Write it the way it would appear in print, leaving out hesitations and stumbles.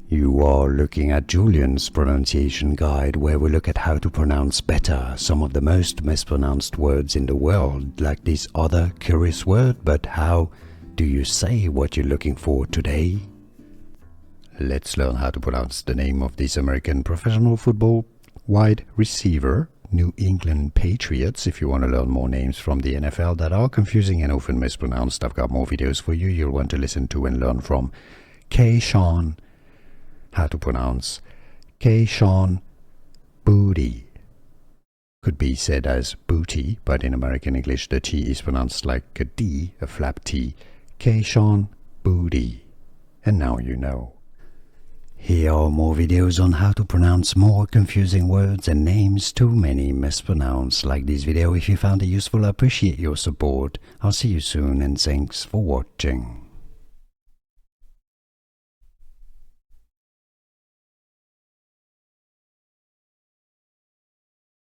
You are looking at Julian's pronunciation guide, where we look at how to pronounce better some of the most mispronounced words in the world, like this other curious word. But how do you say what you're looking for today? Let's learn how to pronounce the name of this American professional football wide receiver, New England Patriots. If you want to learn more names from the NFL that are confusing and often mispronounced, I've got more videos for you you'll want to listen to and learn from. Kayshon. How to pronounce Kayshon Boutte. Could be said as booty, but in American English the T is pronounced like a D, a flap T. Kayshon Boutte. And now you know. Here are more videos on how to pronounce more confusing words and names too many mispronounced. Like this video if you found it useful. I appreciate your support. I'll see you soon and thanks for watching.